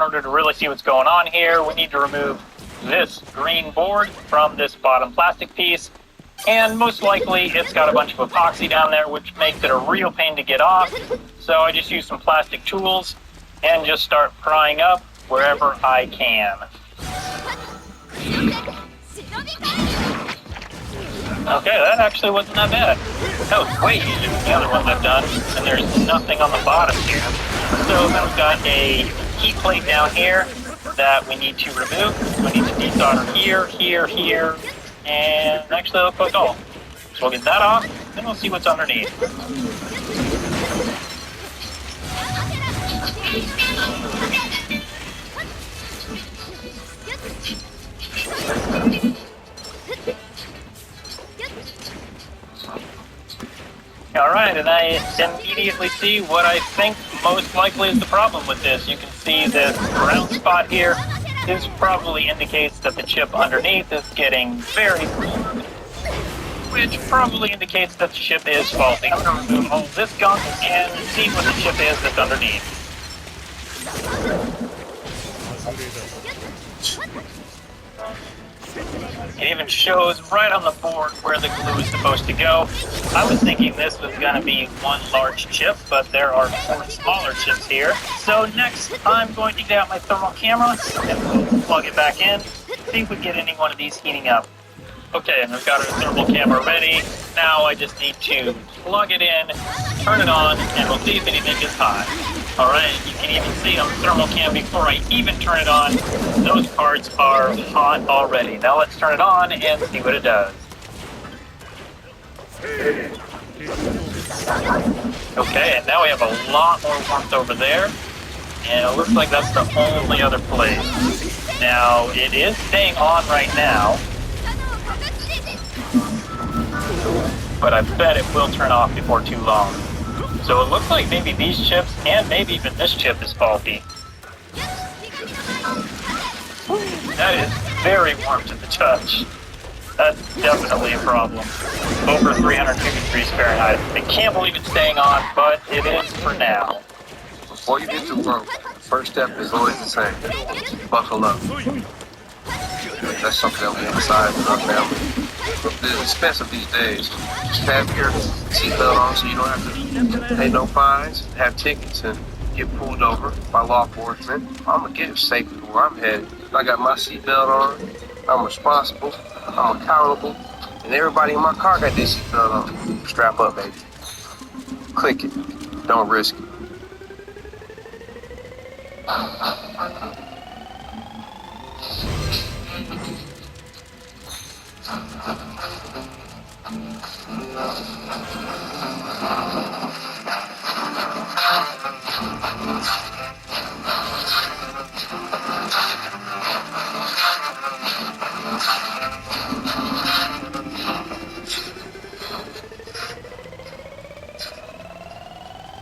order to really see what's going on here, we need to remove this green board from this bottom plastic piece. And most likely it's got a bunch of epoxy down there, which makes it a real pain to get off. So I just use some plastic tools and just start prying up wherever I can. Okay, that actually wasn't that bad. That was way easier than the other ones I've done, and there's nothing on the bottom here. So then we've got a heat plate down here that we need to remove. We need to desolder here, here, here, and actually that looks like all. So we'll get that off, then we'll see what's underneath. Alright, and I immediately see what I think most likely is the problem with this. You can see this brown spot here. This probably indicates that the chip underneath is getting very warm, which probably indicates that the chip is faulty. I'm going to remove all this gunk and see what the chip is that's underneath. It even shows right on the board where the glue is supposed to go. I was thinking this was going to be one large chip, but there are 4 smaller chips here. So next, I'm going to get out my thermal camera and we'll plug it back in, see if we get any one of these heating up. Okay, and we've got our thermal camera ready. Now I just need to plug it in, turn it on, and we'll see if anything gets hot. Alright, you can even see on the thermal cam before I even turn it on, those parts are hot already. Now let's turn it on and see what it does. Okay, and now we have a lot more warmth over there, and it looks like that's the only other place. Now, it is staying on right now, but I bet it will turn off before too long. So it looks like maybe these chips and maybe even this chip is faulty. That is very warm to the touch. That's definitely a problem. Over 350 degrees Fahrenheit. I can't believe it's staying on, but it is for now. Before you get to work, the first step is always the same. Buckle up. That's something that we emphasize in our family. It's expensive these days. Just have your seatbelt on so you don't have to pay no fines, have tickets, and get pulled over by law enforcement. I'm gonna get safely to where I'm headed. I got my seatbelt on, I'm responsible, I'm accountable, and everybody in my car got their seatbelt on. Strap up, baby. Click it. Don't risk it.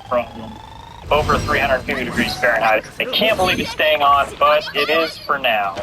Problem. Over 350 degrees Fahrenheit. I can't believe it's staying on, but it is for now.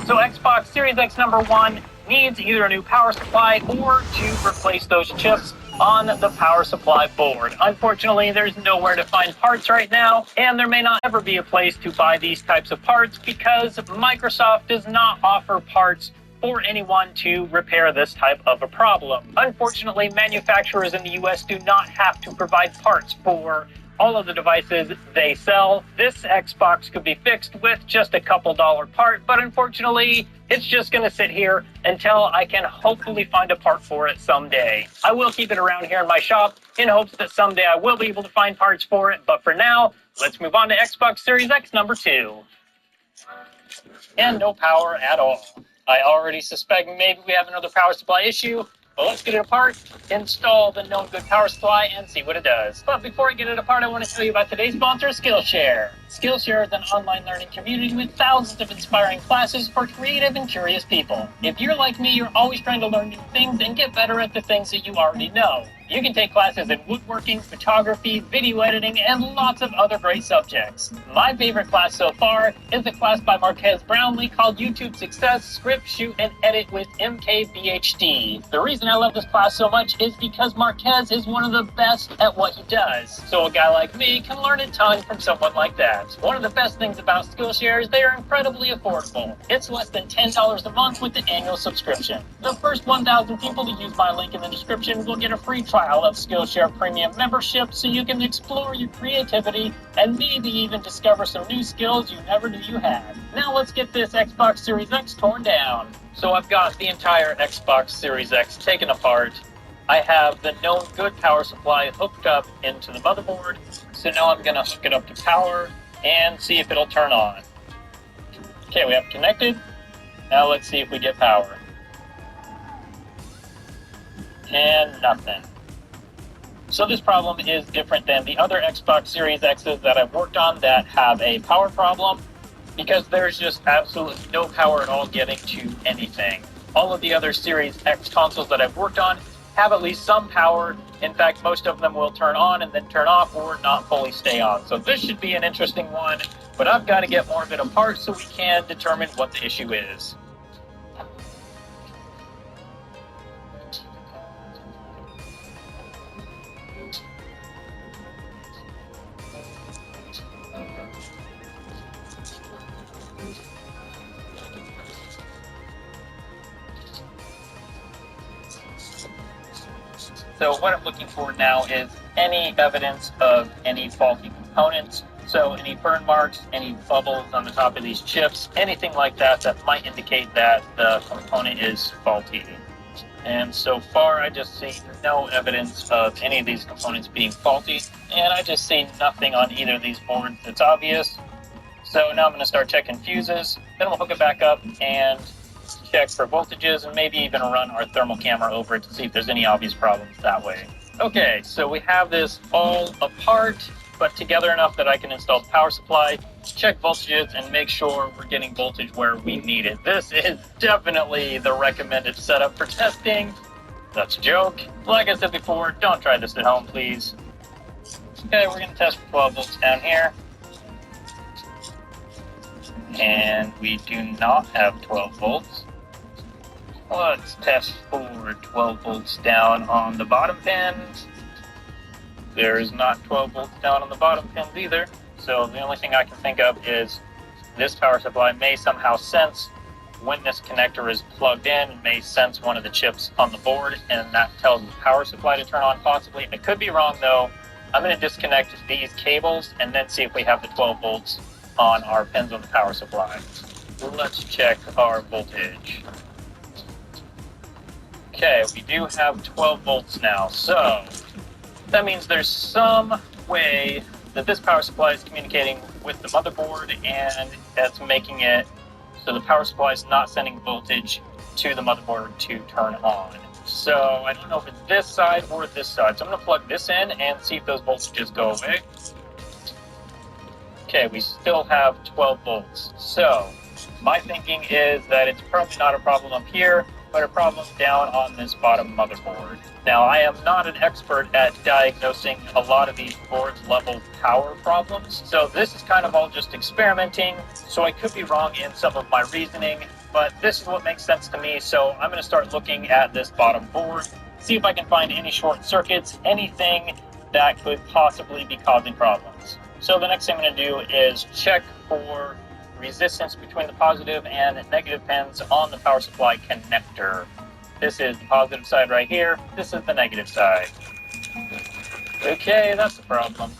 So Xbox Series X #1 needs either a new power supply or to replace those chips on the power supply board. Unfortunately, there's nowhere to find parts right now, and there may not ever be a place to buy these types of parts because Microsoft does not offer parts for anyone to repair this type of a problem. Unfortunately, manufacturers in the US do not have to provide parts for all of the devices they sell. This Xbox could be fixed with just a couple dollar part, but unfortunately, it's just gonna sit here until I can hopefully find a part for it someday. I will keep it around here in my shop in hopes that someday I will be able to find parts for it, but for now, let's move on to Xbox Series X #2. And no power at all. I already suspect maybe we have another power supply issue. Well, let's get it apart, install the known good power supply, and see what it does. But before I get it apart, I want to tell you about today's sponsor, Skillshare. Skillshare is an online learning community with thousands of inspiring classes for creative and curious people. If you're like me, you're always trying to learn new things and get better at the things that you already know. You can take classes in woodworking, photography, video editing, and lots of other great subjects. My favorite class so far is the class by Marquez Brownlee called YouTube Success, Script, Shoot, and Edit with MKBHD. The reason I love this class so much is because Marquez is one of the best at what he does. So a guy like me can learn a ton from someone like that. One of the best things about Skillshare is they are incredibly affordable. It's less than $10 a month with the annual subscription. The first 1,000 people to use my link in the description will get a free trial of Skillshare Premium membership so you can explore your creativity and maybe even discover some new skills you never knew you had. Now let's get this Xbox Series X torn down. So I've got the entire Xbox Series X taken apart. I have the known good power supply hooked up into the motherboard. So now I'm going to hook it up to power and see if it'll turn on. Okay, we have it connected. Now let's see if we get power. And nothing. So this problem is different than the other Xbox Series X's that I've worked on that have a power problem, because there's just absolutely no power at all getting to anything. All of the other Series X consoles that I've worked on have at least some power. In fact, most of them will turn on and then turn off or not fully stay on. So this should be an interesting one, but I've got to get more of it apart so we can determine what the issue is. So what I'm looking for now is any evidence of any faulty components. So any burn marks, any bubbles on the top of these chips, anything like that that might indicate that the component is faulty. And so far I just see no evidence of any of these components being faulty, and I just see nothing on either of these boards that's obvious. So now I'm going to start checking fuses, then we'll hook it back up and check for voltages and maybe even run our thermal camera over it to see if there's any obvious problems that way. Okay, so we have this all apart, but together enough that I can install the power supply, check voltages, and make sure we're getting voltage where we need it. This is definitely the recommended setup for testing. That's a joke. Like I said before, don't try this at home, please. Okay, we're going to test for 12 volts down here. And we do not have 12 volts. Let's test for 12 volts down on the bottom pins. There is not 12 volts down on the bottom pins either. So the only thing I can think of is this power supply may somehow sense when this connector is plugged in, it may sense one of the chips on the board, and that tells the power supply to turn on possibly. I could be wrong though. I'm going to disconnect these cables and then see if we have the 12 volts on our pins on the power supply. Let's check our voltage. Okay, we do have 12 volts now, so that means there's some way that this power supply is communicating with the motherboard, and that's making it so the power supply is not sending voltage to the motherboard to turn on. So I don't know if it's this side or this side, so I'm going to plug this in and see if those voltages go away. Okay, we still have 12 volts. So my thinking is that it's probably not a problem up here, but a problem down on this bottom motherboard. Now, I am not an expert at diagnosing a lot of these board level power problems, so this is kind of all just experimenting, so I could be wrong in some of my reasoning, but this is what makes sense to me, so I'm going to start looking at this bottom board, see if I can find any short circuits, anything that could possibly be causing problems. So the next thing I'm going to do is check for resistance between the positive and negative pins on the power supply connector. This is the positive side right here. This is the negative side. Okay, that's the problem.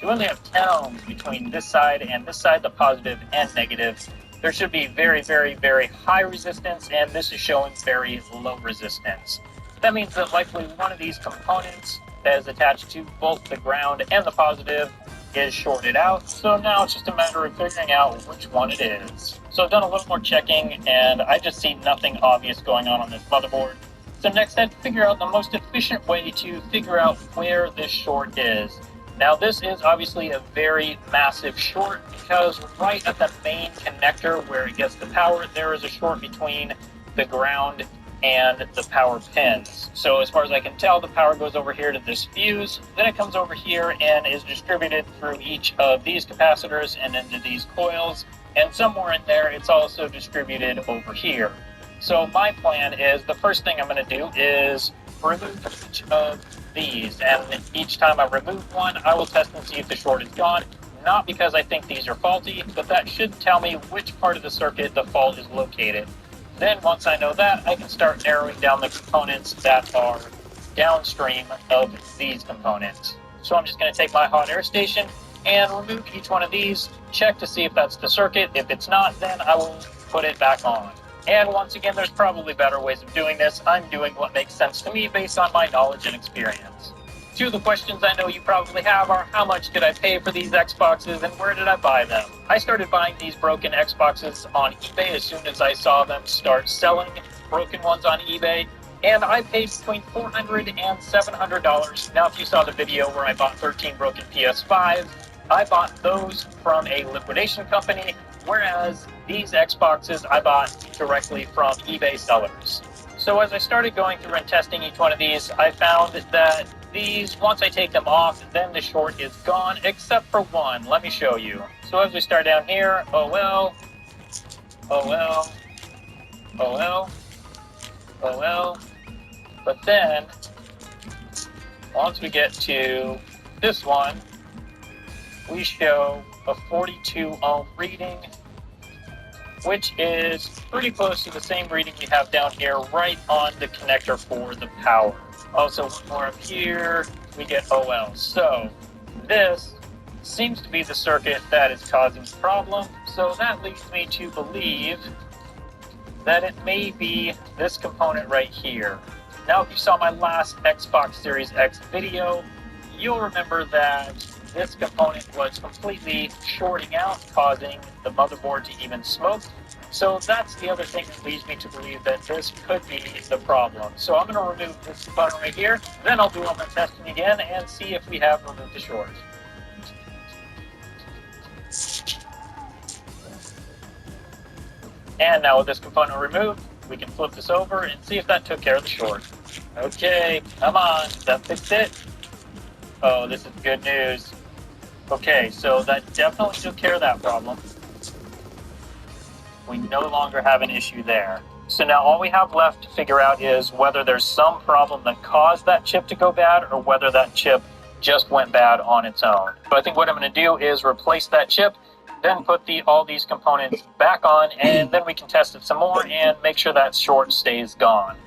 You only have 10 ohms between this side and this side, the positive and negative. There should be very, very, very high resistance, and this is showing very low resistance. That means that likely one of these components that is attached to both the ground and the positive is shorted out, so now it's just a matter of figuring out which one it is. So I've done a little more checking, and I just see nothing obvious going on this motherboard. So next I have to figure out the most efficient way to figure out where this short is. Now this is obviously a very massive short, because right at the main connector where it gets the power, there is a short between the ground and the power pins. So as far as I can tell, the power goes over here to this fuse, then it comes over here and is distributed through each of these capacitors and into these coils, and somewhere in there it's also distributed over here. So my plan is, the first thing I'm going to do is remove each of these, and each time I remove one, I will test and see if the short is gone. Not because I think these are faulty, but that should tell me which part of the circuit the fault is located. Then once I know that, I can start narrowing down the components that are downstream of these components. So I'm just going to take my hot air station and remove each one of these, check to see if that's the circuit. If it's not, then I will put it back on. And once again, there's probably better ways of doing this. I'm doing what makes sense to me based on my knowledge and experience. Two of the questions I know you probably have are, how much did I pay for these Xboxes and where did I buy them? I started buying these broken Xboxes on eBay as soon as I saw them start selling broken ones on eBay, and I paid between $400 and $700. Now, if you saw the video where I bought 13 broken PS5s, I bought those from a liquidation company, whereas these Xboxes I bought directly from eBay sellers. So as I started going through and testing each one of these, I found that these, once I take them off, then the short is gone, except for one. Let me show you. So as we start down here, oh well, but then, once we get to this one, we show a 42 ohm reading, which is pretty close to the same reading we have down here right on the connector for the power. Also, one more up here, we get OL. So this seems to be the circuit that is causing the problem. So that leads me to believe that it may be this component right here. Now, if you saw my last Xbox Series X video, you'll remember that this component was completely shorting out, causing the motherboard to even smoke. So that's the other thing that leads me to believe that this could be the problem. So I'm going to remove this component right here, then I'll do all my testing again and see if we have removed the short. And now with this component removed, we can flip this over and see if that took care of the short. Okay, come on, that fixed it. Oh, this is good news. Okay, so that definitely took care of that problem. We no longer have an issue there. So now all we have left to figure out is whether there's some problem that caused that chip to go bad or whether that chip just went bad on its own. So I think what I'm going to do is replace that chip, then put all these components back on, and then we can test it some more and make sure that short stays gone.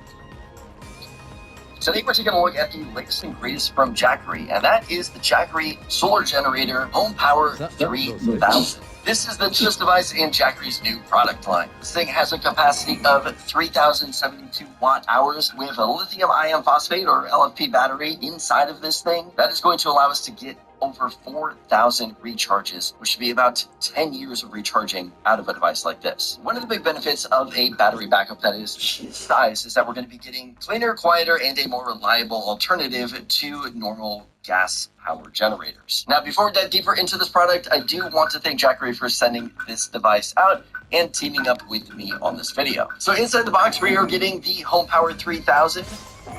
Today we're taking a look at the latest and greatest from Jackery, and that is the Jackery Solar Generator Home Power 3000. This is the newest device in Jackery's new product line. This thing has a capacity of 3,072 watt hours with a lithium iron phosphate or LFP battery inside of this thing. That is going to allow us to get over 4,000 recharges, which should be about 10 years of recharging out of a device like this. One of the big benefits of a battery backup that is its size is that we're going to be getting cleaner, quieter, and a more reliable alternative to normal gas power generators. Now, before we dive deeper into this product, I do want to thank Jackery for sending this device out and teaming up with me on this video. So inside the box, we are getting the Home Power 3000,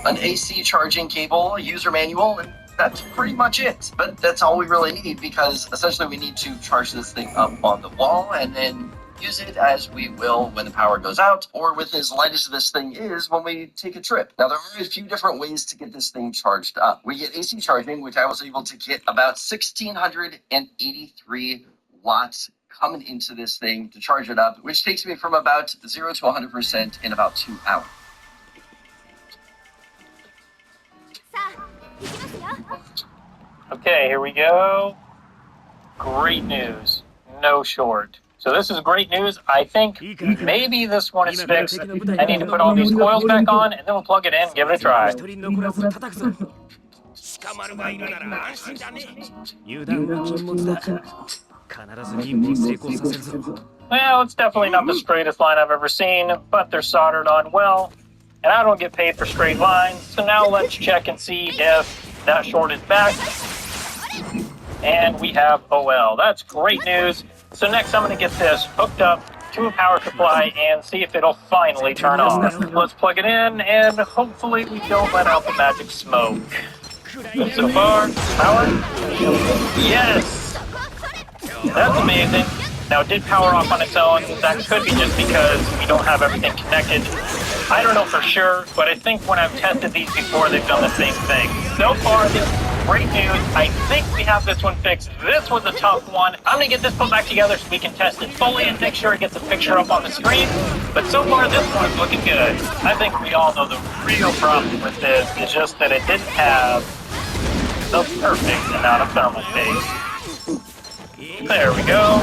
an AC charging cable, a user manual, and that's pretty much it. But that's all we really need, because essentially we need to charge this thing up on the wall and then use it as we will when the power goes out, or with as light as this thing is when we take a trip. Now, there are a few different ways to get this thing charged up. We get AC charging, which I was able to get about 1,683 watts coming into this thing to charge it up, which takes me from about 0 to 100% in about 2 hours. Okay, here we go. Great news. No short. So this is great news. I think maybe this one is fixed. I need to put all these coils back on, and then we'll plug it in and give it a try. Well, it's definitely not the straightest line I've ever seen, but they're soldered on well, and I don't get paid for straight lines. So now let's check and see if that short is back. And we have OL. That's great news. So next I'm going to get this hooked up to a power supply and see if it'll finally turn on. Let's plug it in and hopefully we don't let out the magic smoke. So far, power? Yes! That's amazing. Now, it did power off on its own. That could be just because we don't have everything connected. I don't know for sure, but I think when I've tested these before, they've done the same thing. So far, this is great news. I think we have this one fixed. This was a tough one. I'm going to get this put back together so we can test it fully and make sure it gets a picture up on the screen. But so far, this one's looking good. I think we all know the real problem with this is just that it didn't have the perfect amount of thermal space. There we go.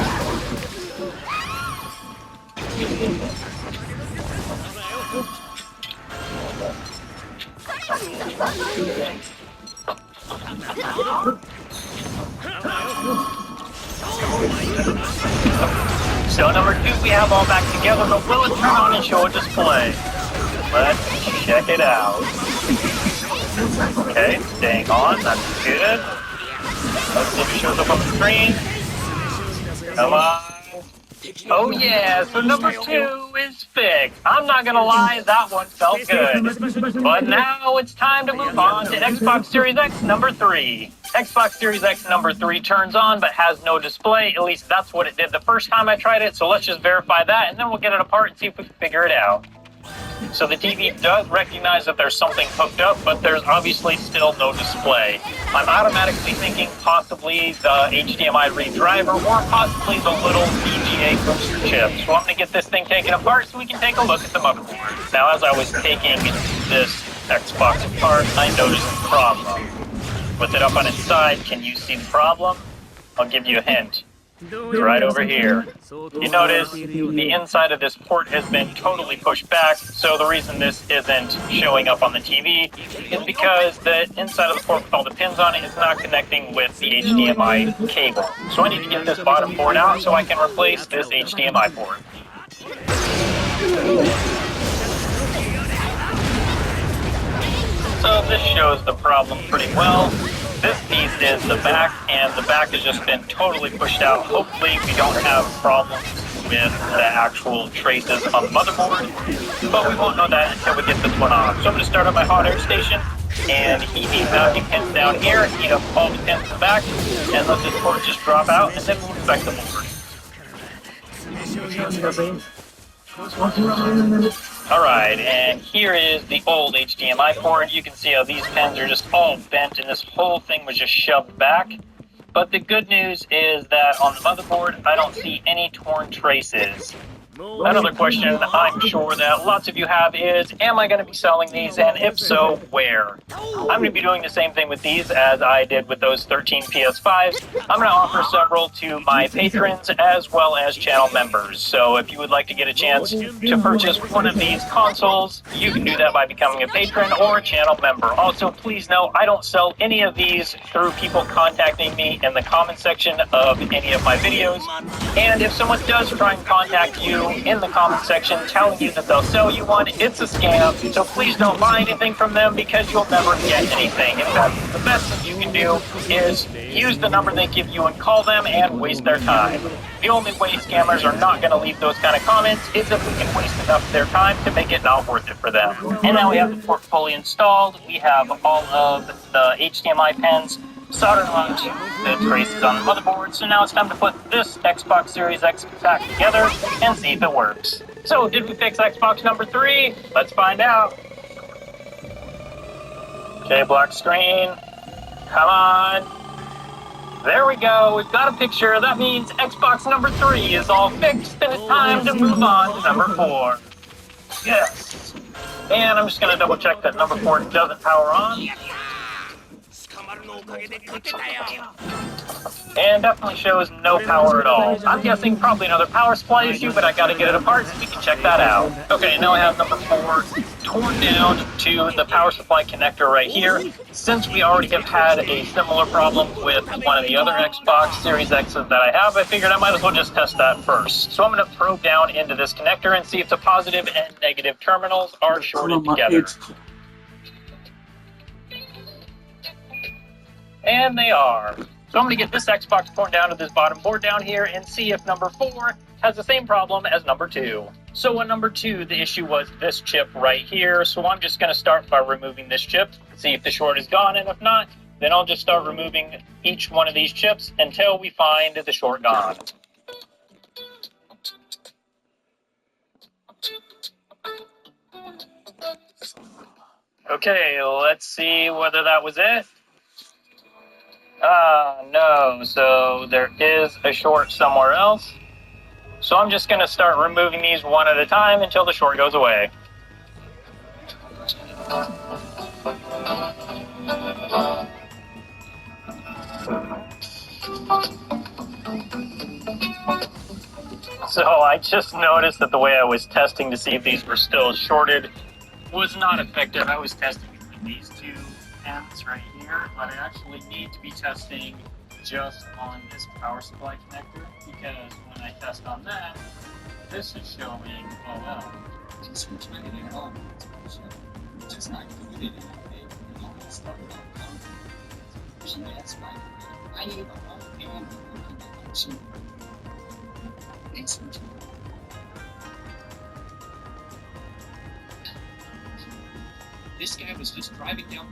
So number 2 we have all back together, but will it turn on and show a display? Let's check it out. Okay, staying on, that's good. Let's see if it shows up on the screen. Come on. Oh yeah, so number 2 is fixed. I'm not gonna lie, that one felt good. But now it's time to move on to Xbox Series X number 3. Xbox Series X number 3 turns on but has no display. At least that's what it did the first time I tried it, so let's just verify that and then we'll get it apart and see if we can figure it out. So the TV does recognize that there's something hooked up, but there's obviously still no display. I'm automatically thinking possibly the HDMI read driver or possibly the little VGA booster chip. So I'm going to get this thing taken apart so we can take a look at the motherboard. Now as I was taking this Xbox apart, I noticed a problem. With it up on its side, can you see the problem? I'll give you a hint. Right over here. You notice the inside of this port has been totally pushed back, so the reason this isn't showing up on the TV is because the inside of the port with all the pins on it is not connecting with the HDMI cable. So I need to get this bottom port out so I can replace this HDMI port. So this shows the problem pretty well. This piece is the back, and the back has just been totally pushed out. Hopefully we don't have problems with the actual traces on the motherboard, but we won't know that until we get this one off. So I'm going to start up my hot air station and heat these mounting pins down here, heat up all the pins in the back, and let this port just drop out, and then we'll inspect the board. Alright, and here is the old HDMI port. You can see how these pins are just all bent and this whole thing was just shoved back. But the good news is that on the motherboard, I don't see any torn traces. Another question I'm sure that lots of you have is, am I going to be selling these, and if so, where? I'm going to be doing the same thing with these as I did with those 13 PS5s. I'm going to offer several to my patrons as well as channel members. So if you would like to get a chance to purchase one of these consoles, you can do that by becoming a patron or a channel member. Also, please know I don't sell any of these through people contacting me in the comment section of any of my videos. And if someone does try and contact you in the comment section telling you that they'll sell you one, it's a scam, so please don't buy anything from them because you'll never get anything. In fact, the best thing you can do is use the number they give you and call them and waste their time. The only way scammers are not going to leave those kind of comments is if we can waste enough of their time to make it not worth it for them. And now we have the port fully installed. We have all of the HDMI pins soldered onto the traces on the motherboard, so now it's time to put this Xbox Series X back together and see if it works. So, did we fix Xbox number 3? Let's find out. Okay, black screen. Come on. There we go, we've got a picture. That means Xbox number 3 is all fixed, and it's time to move on to number 4. Yes. And I'm just going to double check that number 4 doesn't power on. And definitely shows no power at all. I'm guessing probably another power supply issue, but I gotta get it apart so we can check that out. Okay, now I have number 4 torn down to the power supply connector right here. Since we already have had a similar problem with one of the other Xbox Series X's that I have, I figured I might as well just test that first. So I'm gonna probe down into this connector and see if the positive and negative terminals are shorted together. And they are. So I'm going to get this Xbox torn down to this bottom board down here and see if number 4 has the same problem as number 2. So on number 2, the issue was this chip right here, so I'm just going to start by removing this chip, see if the short is gone, and if not, then I'll just start removing each one of these chips until we find the short gone. Okay, let's see whether that was it. No, so there is a short somewhere else. So I'm just going to start removing these one at a time until the short goes away. So I just noticed that the way I was testing to see if these were still shorted was not effective. I was testing between these two ends right here, but I actually need to be testing just on this power supply connector, because when I test on that, this is showing OL. Just returning it home. Just not included in the all that stuff about content. That's why I need a whole and working excellent. This guy was just driving down.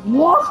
What?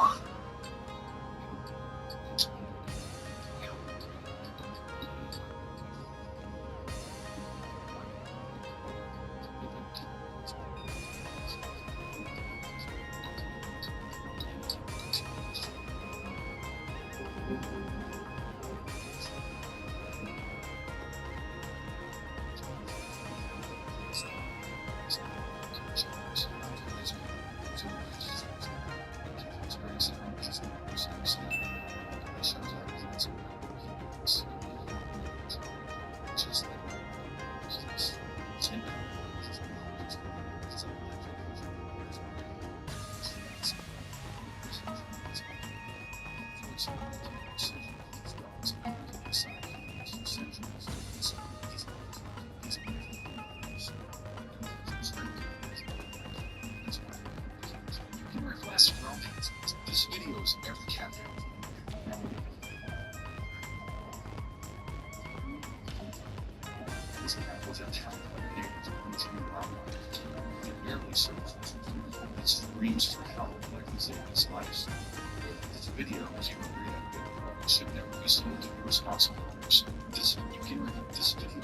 This video is every cafe. These apples are town barely serves. It screams for help like he's in his life. This video is you agree that should never be sold to irresponsible owners. This video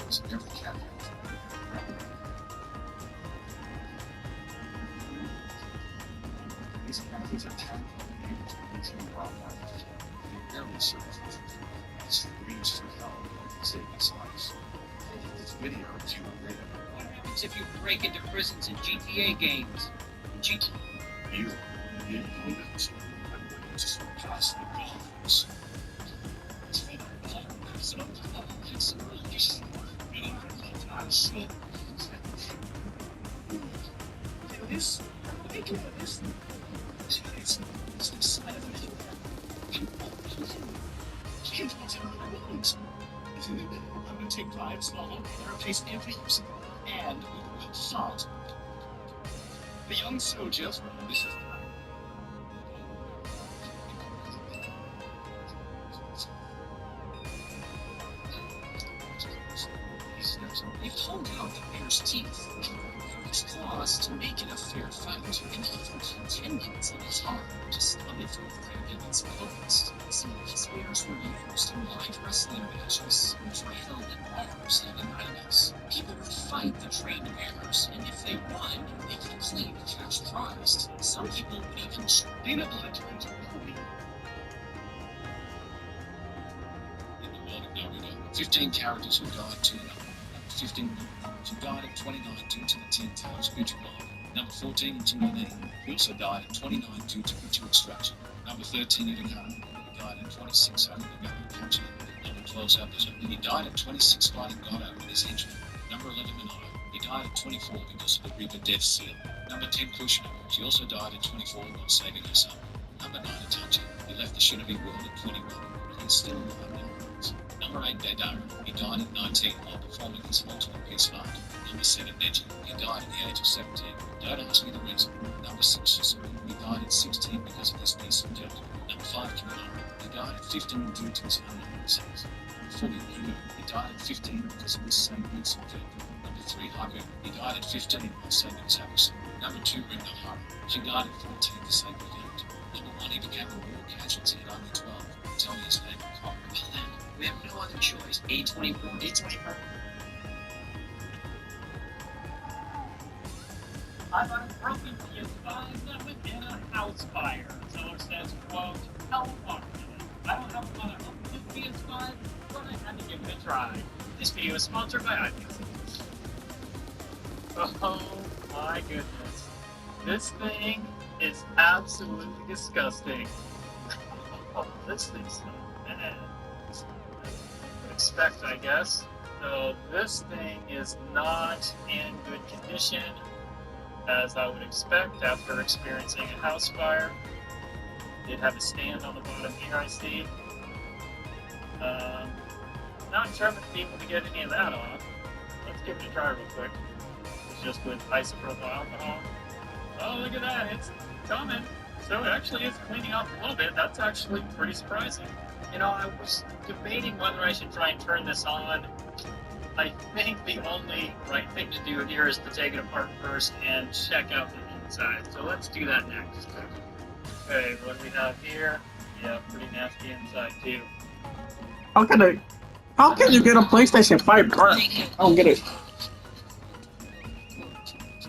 is every cafe. These apples are town barely serves. It screams for help like he's in his life. This video is you agree that. What happens if you break into prisons in GTA games? You didn't believe it. I'm just past the goals. This, think about this. It's the side of it. Kids want to know the rules. I'm going to take 5 small and replace empties and salt. The young soldier, this is they've honed out the bear's teeth, his claws to make it a fair fight, and even tendons in his arm to stop it from grabbing its opponents. Some of his bears were used in live wrestling matches, which were held in bars in the 90s. People would fight the trained bears, and if they won, they could claim cash prize. Some people would even spin a blood into a movie. In the world of Naruto, 15 characters who died too young. 15 who died at 29 due to the 10 times Uchiha Number 14, Shinobi. He also died at 29 due to ritual extraction. Number 13, Itakara. He died at 26 having the gun punching. Number 12, Sabuza. He died at 26 fighting Godo with his henchman. Number 11, Minato. He died at 24 because of the Reaper Death Seal. Number 10, Kushina. She also died at 24 while saving her son. Number 9, Itachi. He left the Shinobi world at 21. He is still alive now. Number 8, Deidara. He died at 19 while performing his ultimate peace fight. Number 7, Neji. He died at the age of 17. Don't ask me the reason. Number 6, Shisui. He died at 16 because of his peace and guilt. Number 5, Kimimaro. He died at 15 due to his unknown disease. Number 4, Hugo. He died at 15 because of his same peace and guilt. Number 3, Haku. He died at 15 while saving his house. Number 2, Ringo Hara. She died at 14 for sake of guilt. Number 1, he became a war casualty at only 12. Tell me his name. Well then, we have no other choice. A24. A24. I'm on a broken PS5 that went in a house fire. So it says, quote, "Help Mark." I don't have a lot of help with PS5, but I had to give it a try. This video is sponsored by iTunes. Oh my goodness. This thing is absolutely disgusting. Oh, this thing's so bad. I would expect, I guess. So this thing is not in good condition, as I would expect after experiencing a house fire. Did have a stand on the bottom here, I see. Not sure if I'm able to get any of that off. Let's give it a try real quick. It's just with isopropyl alcohol. Oh, look at that, it's coming. So it actually is cleaning up a little bit. That's actually pretty surprising. You know, I was debating whether I should try and turn this on. I think the only right thing to do here is to take it apart first and check out the inside. So let's do that next. Okay, what do we have here? Yeah, pretty nasty inside too. How can you get a PlayStation 5 burnt? I don't get it.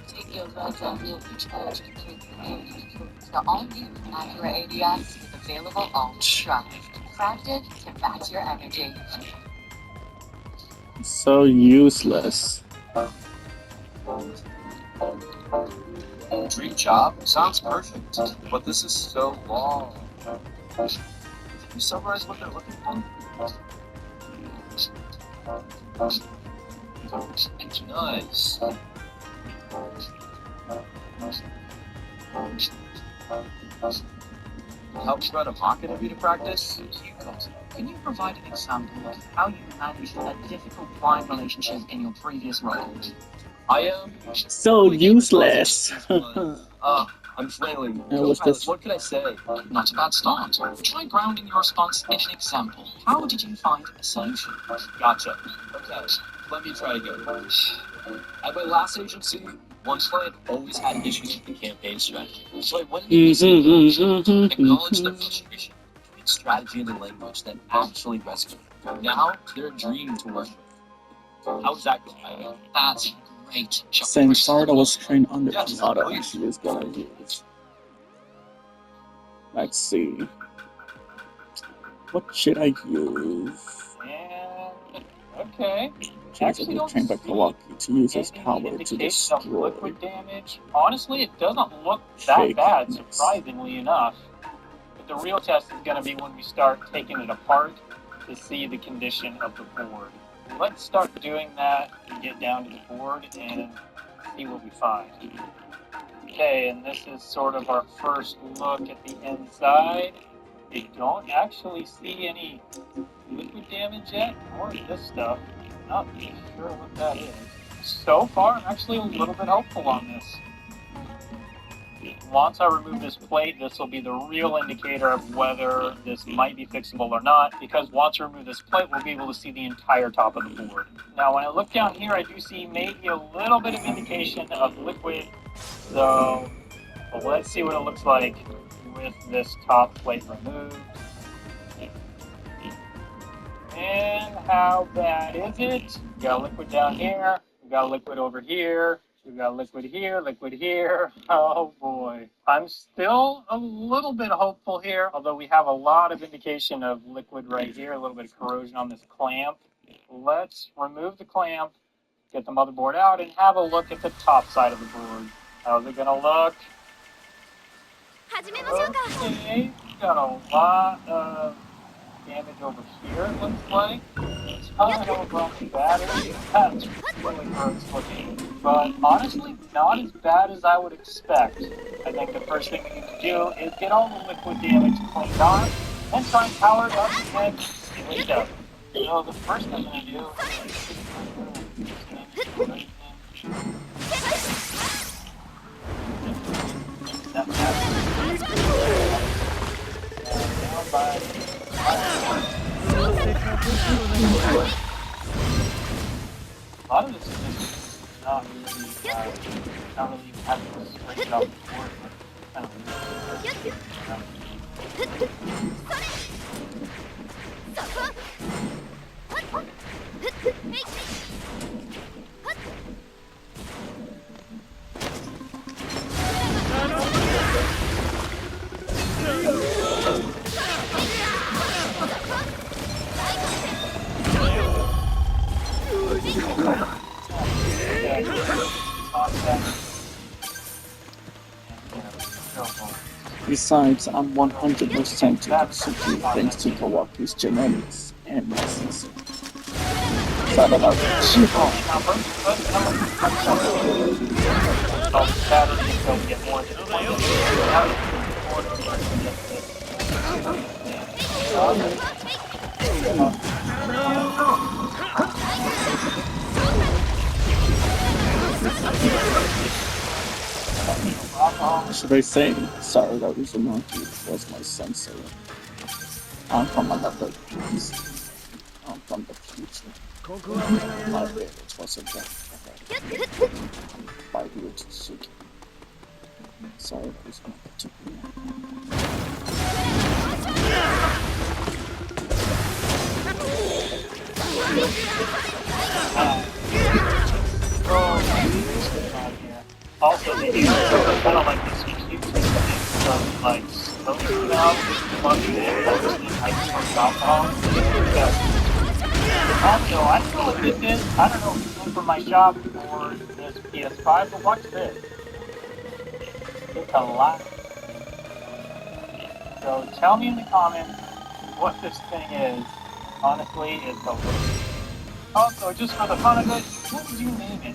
Take your red and you'll be charged completely. The all-new Acura ADS is available on Shroud. Crafted to match your energy. So useless. Dream job? Sounds perfect. But this is so long. Can you summarize what they're looking for? Nice. Help spread a pocket of you to practice? Can you provide an example of how you managed a difficult client relationship in your previous role? I am So useless. I'm flailing. What's this? What can I say? Not a bad start. Try grounding your response in an example. How did you find a solution? Gotcha. Okay, let me try again. At my last agency, one client always had issues with the campaign strategy. So I went into the acknowledged their frustration, and strategy in the language that actually resonated. Now, they're a dream to work with. How's that going? That's great. Since Sarada was trained under Yes, Hinata, please. she is gonna use. Let's see. What should I use? And okay. She was Actually, able don't to train by see Kawaki to use his any power to indication of destroy. liquid damage. Honestly, it doesn't look that Fake bad, mix. surprisingly enough. But the real test is going to be when we start taking it apart to see the condition of the board. Let's start doing that and get down to the board and see what we find. Okay, and this is sort of our first look at the inside. We don't actually see any liquid damage yet, or this stuff. Not sure what that is. So far, I'm actually a little bit hopeful on this. Once I remove this plate, this will be the real indicator of whether this might be fixable or not, because once I remove this plate, we'll be able to see the entire top of the board. Now, when I look down here, I do see maybe a little bit of indication of liquid, so let's see what it looks like with this top plate removed. And how bad is it? We got liquid down here, we got liquid over here, we got liquid here, liquid here. Oh boy. I'm still a little bit hopeful here, although we have a lot of indication of liquid right here, a little bit of corrosion on this clamp. Let's remove the clamp, get the motherboard out, and have a look at the top side of the board. How's it gonna look? 始めましょうか。 Okay, we got a lot of damage over here, it looks like. Ton of broken battery. That's really gross looking. But honestly, not as bad as I would expect. I think the first thing we need to do is get all the liquid damage cleaned off, and try and power it up and see what it does. So the first thing I'm gonna do is a lot of this is just not really having to switch it up before, but kind Besides, I'm 100% Katsuki thanks to Kawaki's genetics and my sensei. Sarada Uchiha. Should I say Sarada Uzumaki was my sensei? I'm from another place. I'm from the future. My village was a death by Ryutsuki. Sarada Uzumaki took me. Also, the ears are kind of like this cute stuff, like smoking out, funky, like from alcohol. Also, I don't know what this is. I don't know if it's one for my shop or this PS5, but watch this. It's a lot. So tell me in the comments what this thing is. Honestly, it's a little. Also, just for the fun of it, what would you name it?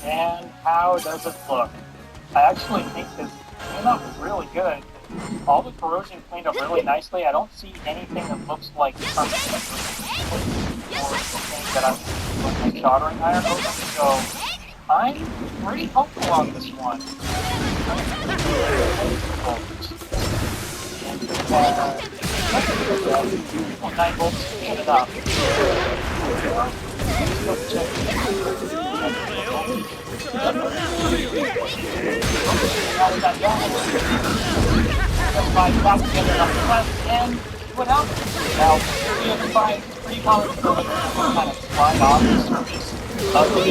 And how does it look? I actually think this came out really good. All the corrosion cleaned up really nicely. I don't see anything that looks like something or something that I'm like soldering iron over. So I'm pretty hopeful on this one. And 9 volts to get it up. And what else? Now, PS5 is pretty common for it to kind of slide off the surface of the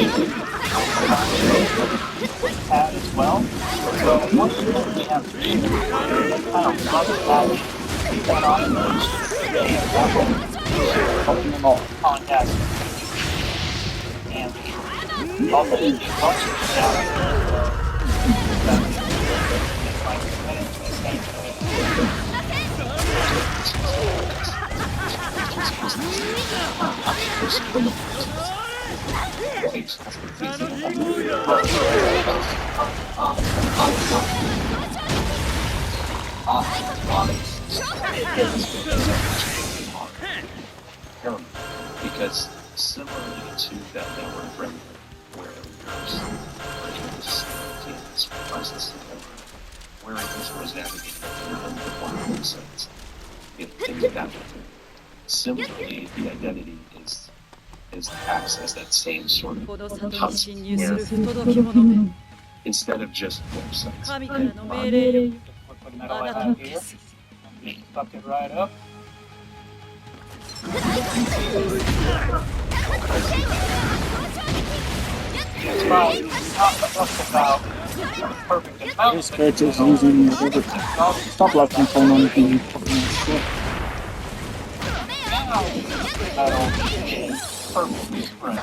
pad as well. So one of the things we have to do is kind of rub that on and them all contact. And also, if you watch it down, because similarly to that network framework where there's process where it was navigating through the one sense, things like that. Similarly, the identity acts as that same sort of concept where instead of just websites. Put the metal I have here. Fuck it right up. It's about perfect amount. This character is using whatever. Stop laughing for anything fucking shit. Perfectly spread.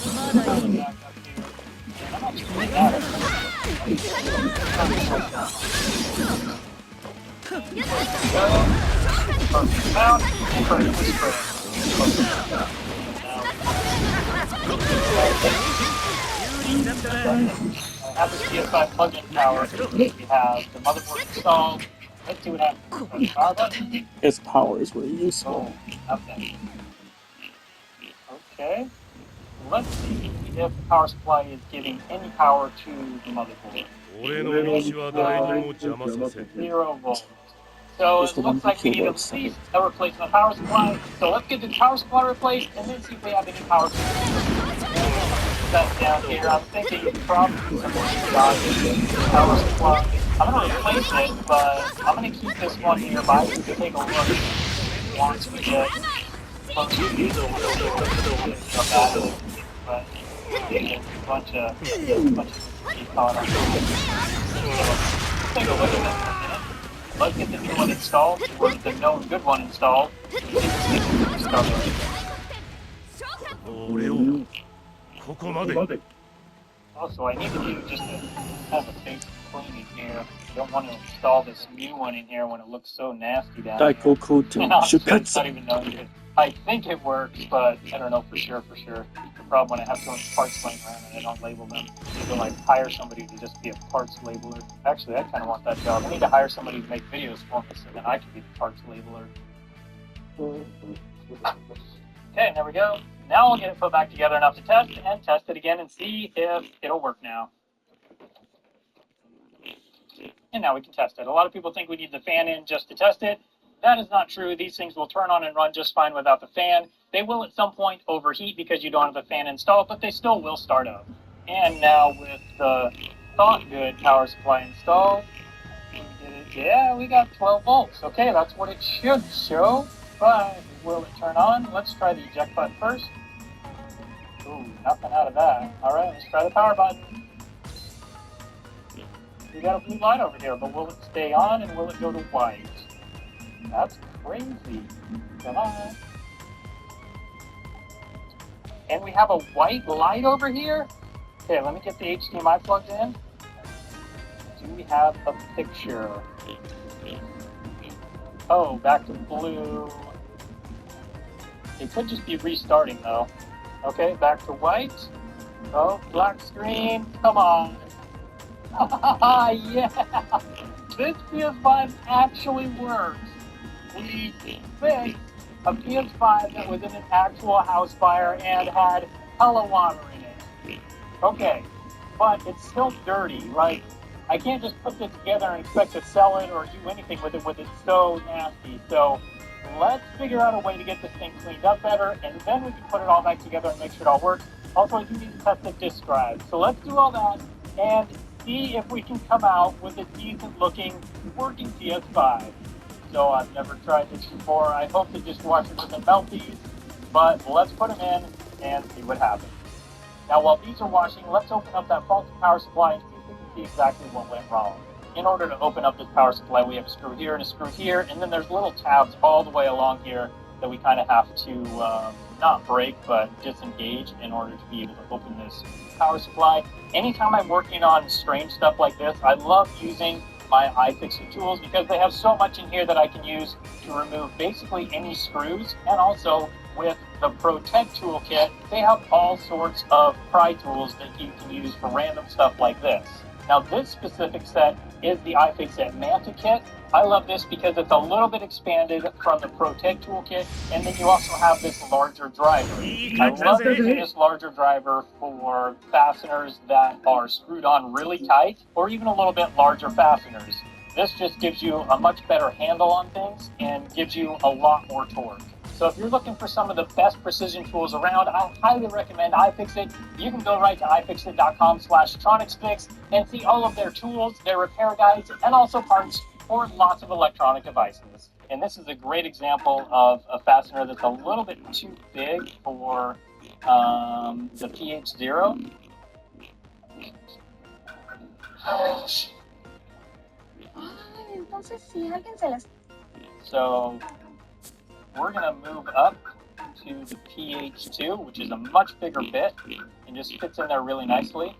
Pulling back up here. And I'm actually pretty bad at perfect amount, and perfectly spread. I have the PS5 plug-in power. We have the motherboard installed. Let's see what happens. Power button. Its powers were useful. Oh, nothing. Okay. Let's see if the power supply is giving any power to the motherboard. 0 volts. So It's it the one looks who like we killed need at Alexa. least a replacement power supply. So let's get the power supply replaced and then see if we have any power to set down here. I'm thinking probably some power supply. I'm going to replace it, but I'm going to keep this one nearby to take a look once we get close to the battery. But a bunch of caught on. Let's take a look at this for a minute. Let's get the new one installed, or the known good one installed. Also, I need to do just have a face cleaning here. I don't want to install this new one in here when it looks so nasty down here. Daikoku to Shukatsu. Not even knowing it. I think it works, but I don't know for sure. The problem when I have so many parts laying around and I don't label them. I need to like hire somebody to just be a parts labeler. Actually, I kind of want that job. I need to hire somebody to make videos for me so then I can be the parts labeler. Okay, there we go. Now I'll get it put back together enough to test and test it again and see if it'll work now. And now we can test it. A lot of people think we need the fan in just to test it. That is not true. These things will turn on and run just fine without the fan. They will at some point overheat because you don't have the fan installed, but they still will start up. And now with the thought good power supply installed, yeah, we got 12 volts. Okay, that's what it should show, but will it turn on? Let's try the eject button first. Ooh, nothing out of that. All right, let's try the power button. We got a blue light over here, but will it stay on and will it go to white? That's crazy. Come on. And we have a white light over here? Okay, let me get the HDMI plugged in. Do we have a picture? Oh, back to blue. It could just be restarting though. Okay, back to white. Oh, black screen. Come on. Yeah! This PS5 actually works. We fixed a PS5 that was in an actual house fire and had hella water in it. Okay, but it's still dirty. Like, I can't just put this together and expect to sell it or do anything with it it's so nasty. So let's figure out a way to get this thing cleaned up better, and then we can put it all back together and make sure it all works. Also, I do need to test the disk drive. So let's do all that and see if we can come out with a decent-looking, working PS5. So I've never tried this before. I hope the dishwasher doesn't melt these, but let's put them in and see what happens. Now, while these are washing, let's open up that faulty power supply and see if we can see exactly what went wrong. In order to open up this power supply, we have a screw here and a screw here, and then there's little tabs all the way along here that we kind of have to not break, but disengage in order to be able to open this power supply. Anytime I'm working on strange stuff like this, I love using my iFixit tools because they have so much in here that I can use to remove basically any screws. And also with the Protect toolkit, they have all sorts of pry tools that you can use for random stuff like this. Now this specific set is the iFixit Manta kit. I love this because it's a little bit expanded from the Protect toolkit, and then you also have this larger driver. I love using this larger driver for fasteners that are screwed on really tight, or even a little bit larger fasteners. This just gives you a much better handle on things and gives you a lot more torque. So if you're looking for some of the best precision tools around, I highly recommend iFixit. You can go right to ifixit.com/tronicsfix and see all of their tools, their repair guides, and also parts for lots of electronic devices. And this is a great example of a fastener that's a little bit too big for the PH0. So we're going to move up to the PH2, which is a much bigger bit and just fits in there really nicely.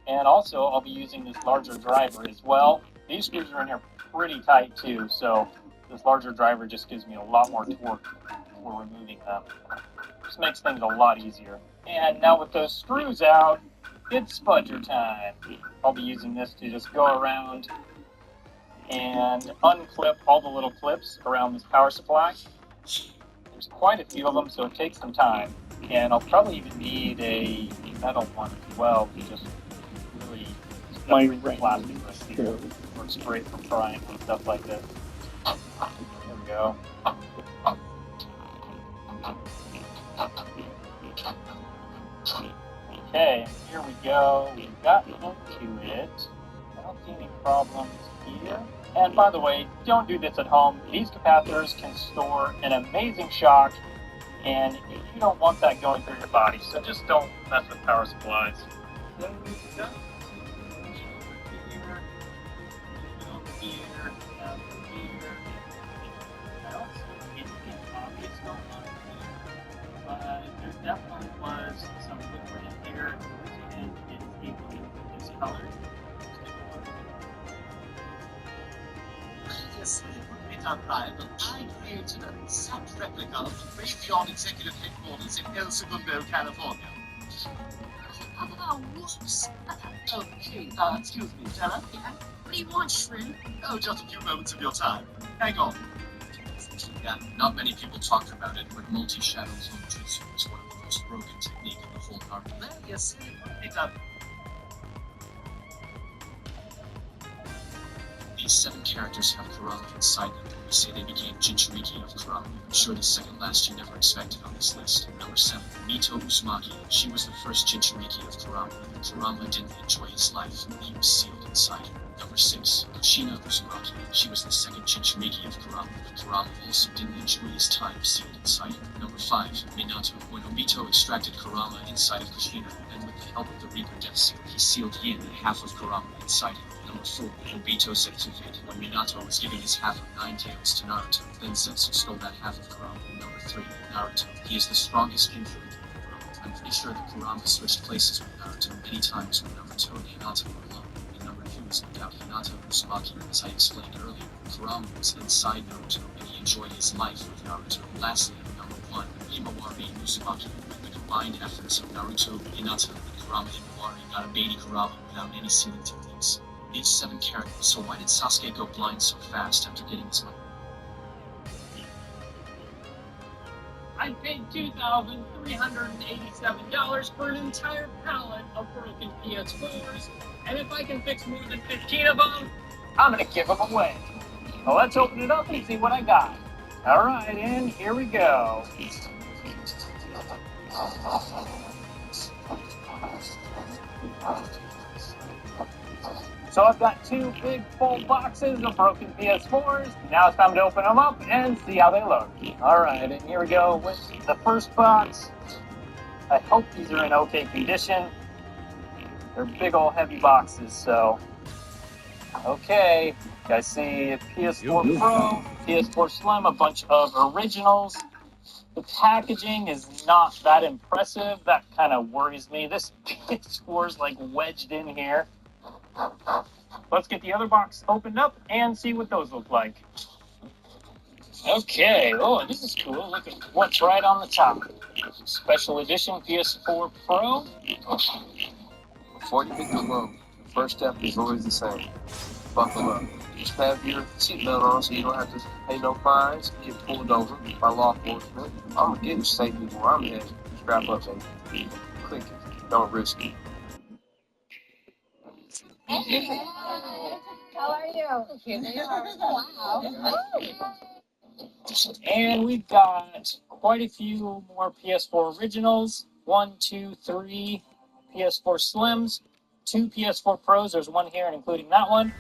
And also, I'll be using this larger driver as well. These screws are in here pretty tight too, so this larger driver just gives me a lot more torque for removing them. Just makes things a lot easier. And now with those screws out, it's spudger time. I'll be using this to just go around and unclip all the little clips around this power supply. There's quite a few of them, so it takes some time. And I'll probably even need a metal one as well to just really separate the plastic right here. Or spray it from frying and stuff like this. There we go. Okay, here we go. We've got into it. I don't see any problems here. And by the way, don't do this at home. These capacitors can store an amazing shock, and you don't want that going through your body, so just don't mess with power supplies. So we've got here, here. I don't see anything obvious going on here, but there definitely was some liquid in here, and it's equally discolored. Yes, it unrivaled. I created an exact replica of the Raytheon Executive Headquarters in El Segundo, California. Whoops. Okay, excuse me, Stella. What do you want, Shrimp? Oh, just a few moments of your time. Hang on. Yeah, not many people talked about it, but multi-shadow zone jutsu is one of the most broken technique in the whole art. There you see, it done. These 7 characters have Kurama inside them. We say they became Jinchuriki of Kurama. I'm sure the second last you never expected on this list. Number 7, Mito Uzumaki. She was the first Jinchuriki of Kurama. Kurama didn't enjoy his life. He was sealed inside her. Number 6, Kushina Uzumaki. She was the second Jinchuriki of Kurama. Kurama also didn't enjoy his time sealed inside her. Number 5, Minato. When Obito extracted Kurama inside of Kushina, and with the help of the Reaper Death Seal, he sealed Yin and half of Kurama inside him. Number 4, Obito said to fate when Minato was giving his half of 9 tails to Naruto, then Zetsu stole that half of Kurama. Number 3, Naruto. He is the strongest Jinchuriki in the world. I'm pretty sure that Kurama switched places with Naruto many times when Naruto and Hinata were alone. And number 2 is no doubt Hinata Uzumaki. As I explained earlier, Kurama was inside Naruto and he enjoyed his life with Naruto. Lastly, number 1, Himawari Uzumaki. With the combined efforts of Naruto, Hinata, and Kurama, Himawari got a baby Kurama without any sealing techniques. These 7 characters, so why did Sasuke go blind so fast after getting his money? I paid $2,387 for an entire pallet of broken PS4s, and if I can fix more than 15 of them, I'm gonna give them away. Well, let's open it up and see what I got. Alright, and here we go. So I've got 2 big full boxes of broken PS4s. Now it's time to open them up and see how they look. Alright, and here we go with the first box. I hope these are in okay condition. They're big old heavy boxes, so... Okay, you guys see PS4 Pro, PS4 Slim, a bunch of originals. The packaging is not that impressive. That kind of worries me. This PS4 is like wedged in here. Let's get the other box opened up and see what those look like. Okay, oh, this is cool. Look at what's right on the top. Special edition PS4 Pro. Before you hit the road, the first step is always the same. Buckle up. Just have your seatbelt on so you don't have to pay no fines, get pulled over by law enforcement. I'm gonna get you safely where I'm headed. Strap up, baby. Click it. Don't risk it. Hey, how are you? Here they are. Wow. And we've got quite a few more PS4 originals. 1, 2, 3 PS4 Slims, 2 PS4 Pros. There's one here, and including that one.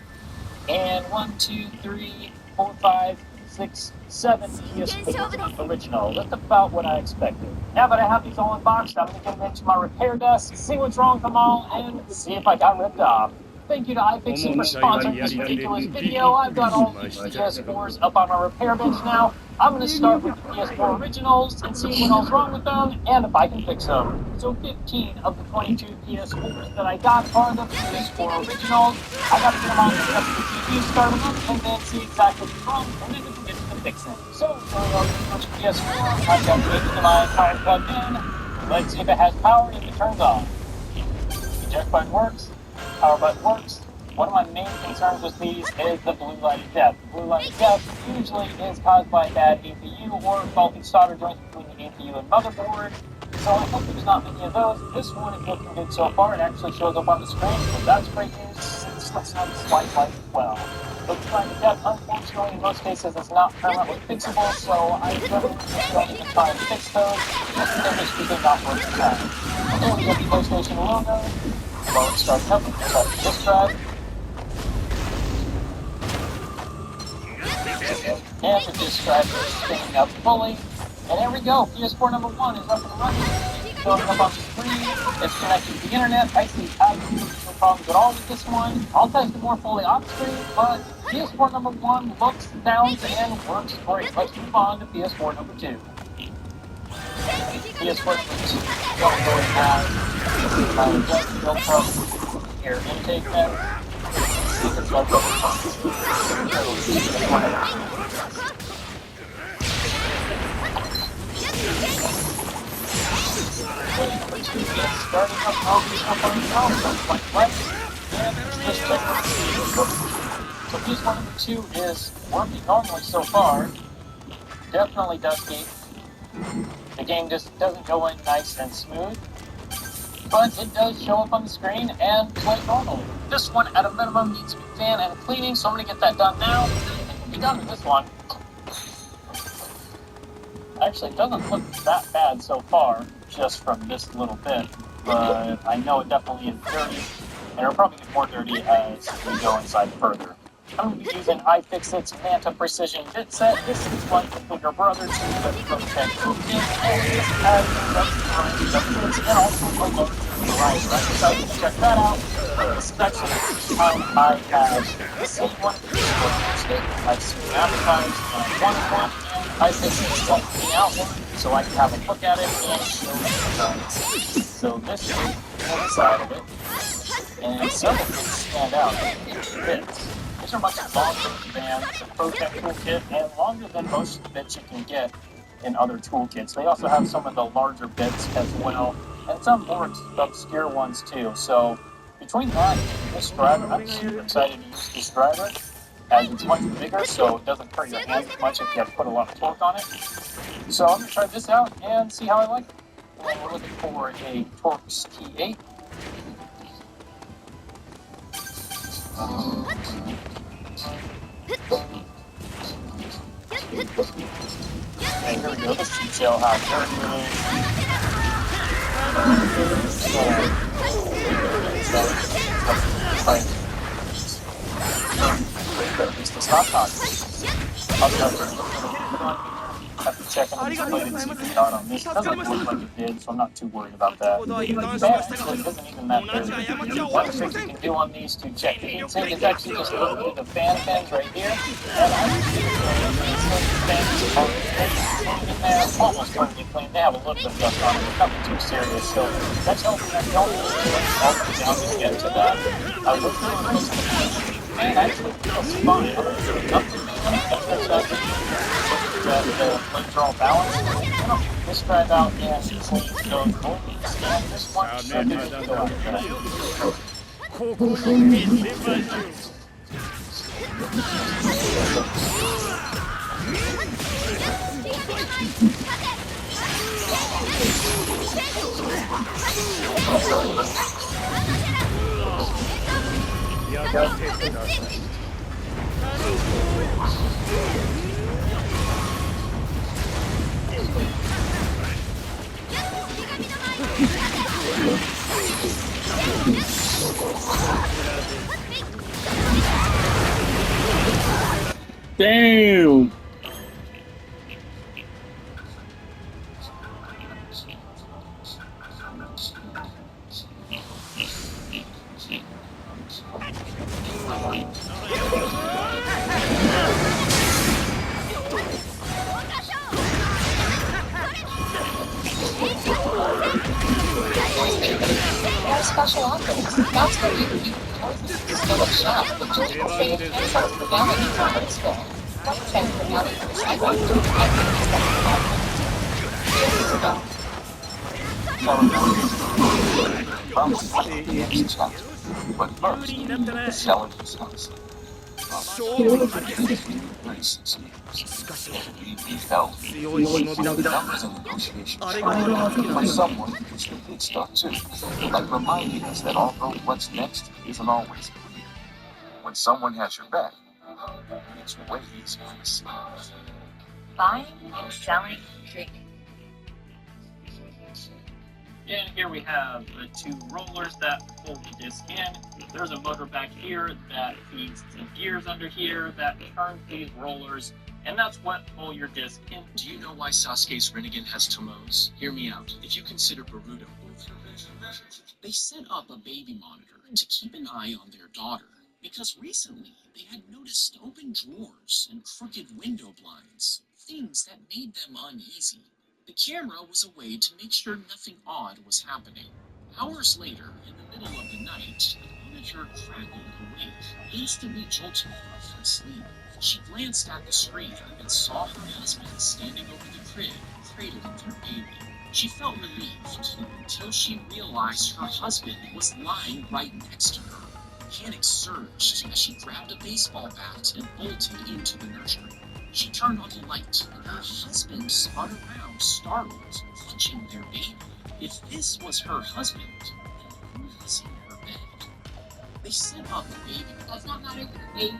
And 1, 2, 3, 4, 5, 6, 7 PS4 original. That's about what I expected. Now that I have these all unboxed, I'm going to get them into my repair desk, see what's wrong with them all, and see if I got ripped off. thank you to iFixit for sponsoring this ridiculous video. I've got all these PS4s up on my repair bench now. I'm going to start with the PS4 originals and see what all's wrong with them and if I can fix them. So 15 of the 22 PS4s that I got are the PS4 originals. I got to get them on the TV, start them up, and then see exactly what's wrong, and then we can get to the fixing. So, for the first PS4, I've got the HDMI power plugged in. Let's see if it has power and if it turns on. Eject button works, power button works. One of my main concerns with these is the blue light of death. The blue light of death usually is caused by a bad APU or faulty solder joints between the APU and motherboard. So I hope there's not many of those. This one is looking good so far. It actually shows up on the screen, so that's great news. It looks like a slight light as well. The blue light of death, unfortunately, in most cases, is not permanently fixable, so I recommend you don't even try and fix those. Just because it's usually not worth the time. There we get the PlayStation logo. Well, it's starting up. Let's start the disk drive. And the disk drive is spinning up fully. And there we go. PS4 number 1 is up and running. Showing up on the screen. It's connected to the internet. I see absolutely no problems at all with this one. I'll test it more fully on screen, but PS4 number 1 looks, sounds, and works great. Let's move on to PS4 number 2. PS4 number 2 don't really have just built from air intake vent. It's got starting up all these up on the top, like right, and just check so PS1 number 2 is working normally so far. Definitely dusty. The game just doesn't go in nice and smooth, but it does show up on the screen and play normally. This one, at a minimum, needs to be fan and cleaning, so I'm going to get that done now. I think we'll be done with this one. Actually, it doesn't look that bad so far, just from this little bit, but I know it definitely is dirty, and it'll probably get more dirty as we go inside further. I'm going to be using iFixit's Manta Precision bit set. This is like the bigger brother to the Protect toolkit, and this has the and also a larger riser. So you can check that out. This is actually I have the same one I've seen advertised one-on-one, and iFixit sent me out one so I can have a look at it and show you. So this is the inside of it, and several things stand out. It fits. These are much longer than the Protect toolkit and longer than most of the bits you can get in other toolkits. They also have some of the larger bits as well, and some more obscure ones too. So between that and this driver, I'm super excited to use this driver, as it's much bigger, so it doesn't hurt your hands as much if you have to put a lot of torque on it. So I'm going to try this out and see how I like it. And we're looking for a Torx T8. And here we go, let's detail how dirty it is. It's not hot. I have to check on the display to see if it's not on this. It doesn't look like it did, so I'm not too worried about that. The fan actually isn't even that dirty. One of the things you can do on these to check the heatsink is actually just look through the fan fins right here. And I can see the fans are in there, almost totally clean. They have a little bit of dust on them, but nothing too serious. So that's helping. I don't really all the way down to get to that. I look through the fan actually feels fine. Nothing the plates are all balanced. This drive out and clean those bolts, and this one should be able to go out. Damn! More special offers. That's where you can still shop. Just save 10 cents per gallon in your store. 20 cents per gallon for recycling. But first, the selling themselves. He felt numbers and negotiations, but someone who's the good stuff too, like reminding us that although what's next isn't always clear, when someone has your back, it's way easier to see. Buying and selling drink. And here we have the two rollers that pull the disc in. There's a motor back here that feeds the gears under here that turn these rollers, and that's what pull your disc in. Do you know why Sasuke's Rinnegan has Tomoes? Hear me out. If you consider Boruto, they set up a baby monitor to keep an eye on their daughter, because recently they had noticed open drawers and crooked window blinds, things that made them uneasy. The camera was a way to make sure nothing odd was happening. Hours later, in the middle of the night, the monitor crackled awake, instantly jolting her from sleep. She glanced at the screen and saw her husband standing over the crib, cradling their baby. She felt relieved until she realized her husband was lying right next to her. Panic surged as she grabbed a baseball bat and bolted into the nursery. She turned on the light, and her husband spun around, startled, clutching their baby. If this was her husband, then who was in her bed? They set up a baby. That's not matter, baby.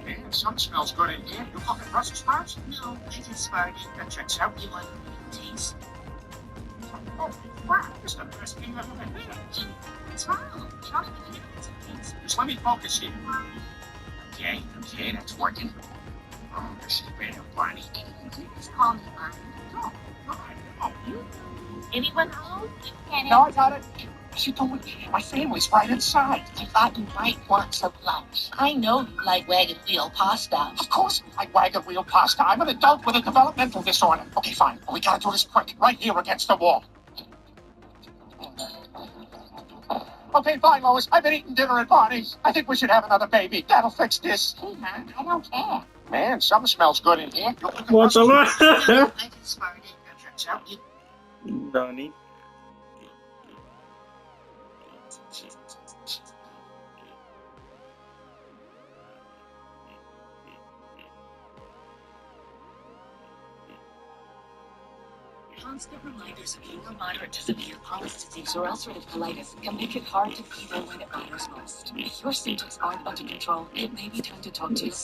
Man, something smells good in here. You cooking Brussels sprouts? No, I just farted. That checks out. You want taste? Oh, wow, this is the best thing I've ever had. What's wrong? Try it. Just let me focus here. Okay, that's working. Oh, this is better, Bonnie. Just call me Bonnie. No, I know. Anyone home? No, I got it. What's you doing? My family's right inside. I thought you might want some lunch. I know you like wagon wheel pasta. Of course I like wagon wheel pasta. I'm an adult with a developmental disorder. Okay, fine. We gotta do this quick. Right here against the wall. Okay, fine, Lois. I've been eating dinner at Barney's. I think we should have another baby. That'll fix this. Hey, man, I don't care. Man, something smells good in here. What the I just farted. That checks out. You Donnie. Constant reminders of your moderate to severe Crohn's disease or ulcerative colitis can make it hard to be there when it matters most. If your symptoms aren't under control, it may be time to talk to your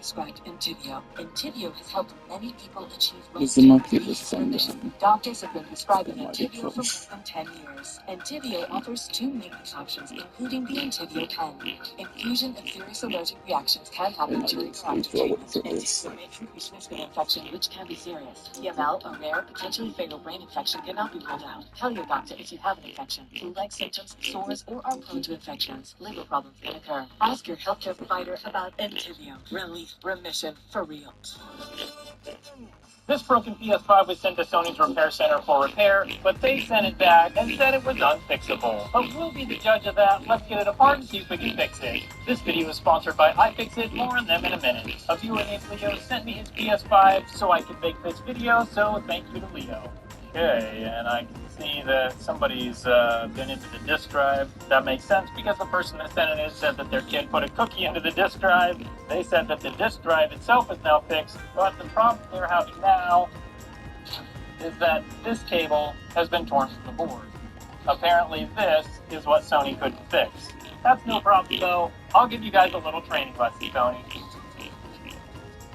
prescribed Entyvio. Entyvio has helped many people achieve Uzumaki was remission. Doctors have been prescribing Entyvio for more than 10 years. Entyvio offers 2 maintenance options, including the Entyvio pen. Infusion and serious allergic reactions can happen during chronic treatment. Entyvio may increase risk of infection, which can be serious. EML, a rare, potentially fatal brain infection, cannot be ruled out. Tell your doctor if you have an infection, flu-like symptoms, sores, or are prone to infections. Liver problems can occur. Ask your healthcare provider about Entyvio. Relief, remission, for real. This broken PS5 was sent to Sony's repair center for repair, but they sent it back and said it was unfixable. But we'll be the judge of that. Let's get it apart and see if we can fix it. This video is sponsored by iFixit. More on them in a minute. A viewer named Leo sent me his PS5 so I could make this video, so thank you to Leo. Okay, and I can see that somebody's been into the disk drive. That makes sense because the person that sent it said that their kid put a cookie into the disk drive. They said that the disk drive itself is now fixed, but the problem they're having now is that this cable has been torn from the board. Apparently this is what Sony couldn't fix. That's no problem though. I'll give you guys a little training lesson, Sony.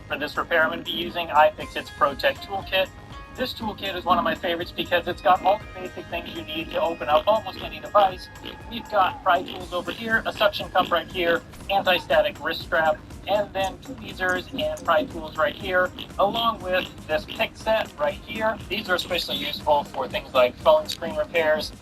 For this repair, I'm going to be using iFixit's ProTech Toolkit. This toolkit is one of my favorites because it's got all the basic things you need to open up almost any device. We've got pry tools over here, a suction cup right here, anti-static wrist strap, and then 2 tweezers and pry tools right here, along with this pick set right here. These are especially useful for things like phone screen repairs.